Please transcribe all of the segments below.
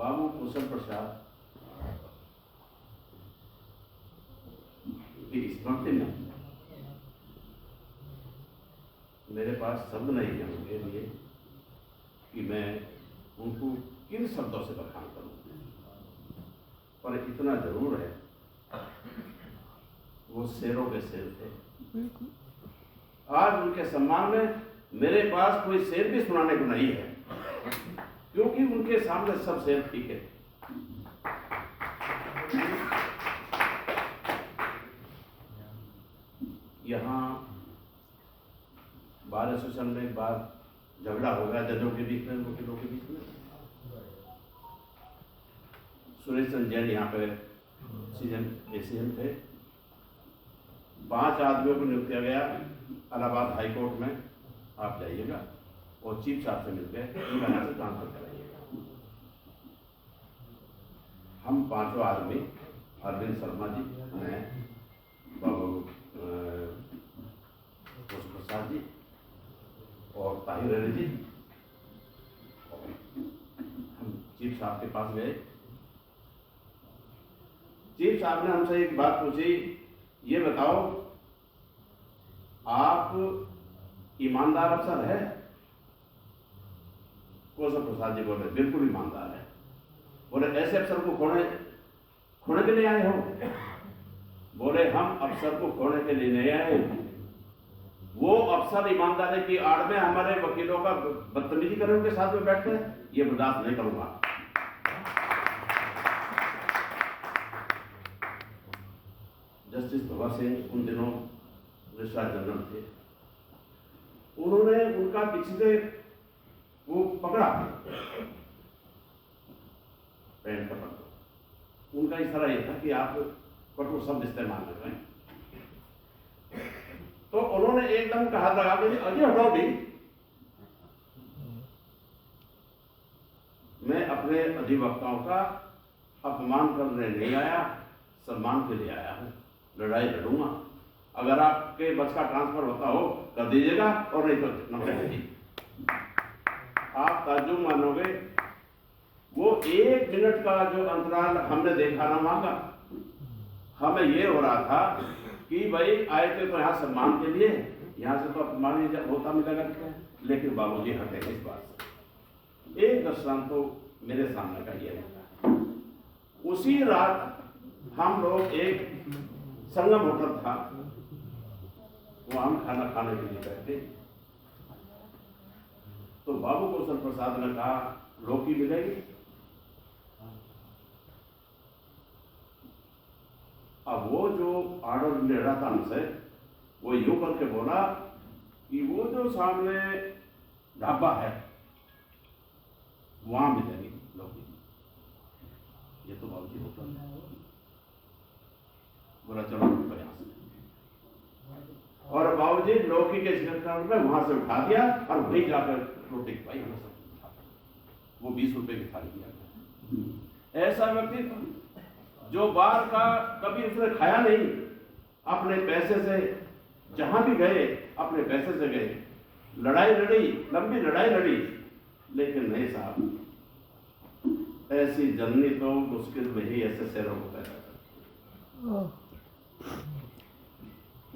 बाबू कुशल प्रसाद की स्मृति में मेरे पास शब्द नहीं है उनके लिए कि मैं उनको किन शब्दों से बखान करूं, पर इतना जरूर है वो शेरों के शेर थे। आज उनके सम्मान में मेरे पास कोई शेर भी सुनाने को नहीं है, क्योंकि उनके सामने सब शेर ठीक है। यहाँ बार एसोसिएशन में एक बार झगड़ा हो गया जजों के बीच में, वकीलों के बीच में। सुरेश चंद्र जैन यहाँ पे एसीएम थे। 5 आदमियों को नियुक्त किया गया इलाहाबाद हाई कोर्ट में, आप जाइएगा और चीफ साहब से मिल गए, इनका यहाँ से ट्रांसफर कराइएगा। हम 5 आदमी, अरविंद शर्मा जी, मैं, बाबू प्रसाद जी और ताहिर अली जी, हम चीफ साहब के पास गए। चीफ साहब ने हमसे एक बात पूछी, ये बताओ आप ईमानदार अफसर है? कौशल प्रसाद जी बोले बिल्कुल ईमानदार है। बोले ऐसे अफसर को खोने के लिए आए हो? बोले हम अफसर को खोने के लिए नहीं आए, वो अफसर ईमानदारी की आड़ में हमारे वकीलों का बदतमीजी करे उनके साथ में बैठते हैं, ये बर्दाश्त नहीं करूंगा। जस्टिस भगत सिंह उन दिनों रजिस्ट्रार जनरल थे, उन्होंने उनका पीछे से वो पकड़ा, पैंट का पकड़। उनका इशारा यह था कि आप कठोर शब्द इस्तेमाल कर रहे हैं। तो उन्होंने एकदम का हाथ लगा के अजय हटाओ भी, मैं अपने अधिवक्ताओं का अपमान करने नहीं आया, सम्मान के लिए आया हूं। लड़ाई लड़ूंगा, अगर आपके बस का ट्रांसफर होता हो कर दीजिएगा, और नहीं तो न करिए। आप ताज्जुब मानोगे, वो 1 मिनट का जो अंतराल हमने देखा ना मांगा, हमें ये हो रहा था कि भाई आए थे तो यहाँ सम्मान के लिए, यहाँ से तो अपमान होता मिलेगा क्या। लेकिन बाबूजी हटे इस बात से। एक दृष्टांत तो मेरे सामने का ये है, उसी रात हम लोग एक संगम होटल था, वहां हम खाना खाने के लिए बैठे, तो बाबू कौशल प्रसाद ने कहा लौकी मिलेगी? अब वो जो ऑर्डर ले रहा था हमसे, वो यूं करके बोला कि वो जो सामने ढाबा है वहां मिलेगी लौकी। ये तो बाबूजी होटल है। बोला चलो यहाँ से, और बाबूजी लौकी के शिकार में वहां से उठा दिया और वहीं जाकर रोटी खवाई हमें सब। वो 20 रुपए की थाली दिया। ऐसा व्यक्ति जो बाहर का कभी उसने खाया नहीं, अपने पैसे से जहां भी गए अपने पैसे से गए, लड़ाई लड़ी, लंबी लड़ाई लड़ी, लेकिन नहीं साहब, ऐसी जननी तो मुश्किल में ही ऐसे शेरों को पैदा करती।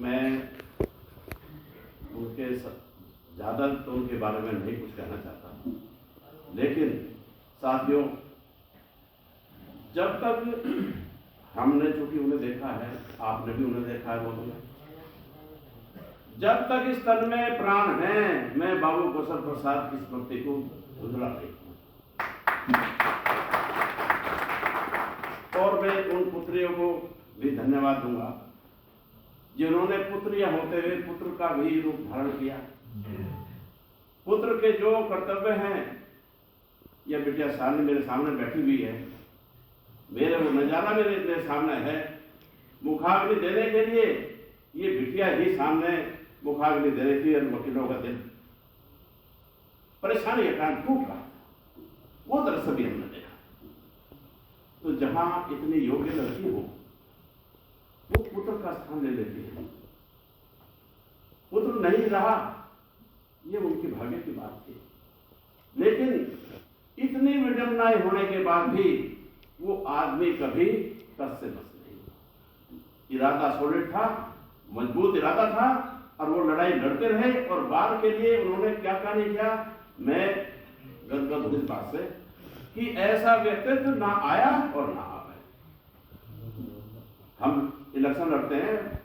मैं उनके ज्यादा तो उनके बारे में नहीं कुछ कहना चाहता, लेकिन साथियों, जब तक हमने चूंकि उन्हें देखा है, आपने भी उन्हें देखा है, बोलूंगा, जब तक इस तन में प्राण है, मैं बाबू कौशल प्रसाद की स्मृति को धुंधला नहीं हूं। और मैं उन पुत्रियों को भी धन्यवाद दूंगा जिन्होंने पुत्रियां होते हुए पुत्र का भी रूप धारण किया। पुत्र के जो कर्तव्य हैं, यह बिटिया सामने मेरे सामने बैठी हुई है, मेरे वो नजारा मेरे सामने है। मुखाग्नि देने के लिए ये बिटिया ही सामने मुखाग्नि दे रही थी, और वकीलों का दिल परेशानी का कारण टूट रहा था, वो दृश्य भी हमने देखा। तो जहां इतनी योग्य लड़की हो, वो पुत्र का स्थान ले लेती है। पुत्र नहीं रहा, ये उनकी भाग्य की बात थी, लेकिन इतनी निर्णय होने के बाद भी वो आदमी कभी टस से बस नहीं। इरादा सॉलिड था, मजबूत इरादा था और वो लड़ाई लड़ते रहे। और बार के लिए उन्होंने क्या नहीं किया। मैं गदगद हूं इस बात से कि ऐसा व्यक्तित्व ना आया और ना आ पाए। हम इलेक्शन लड़ते हैं,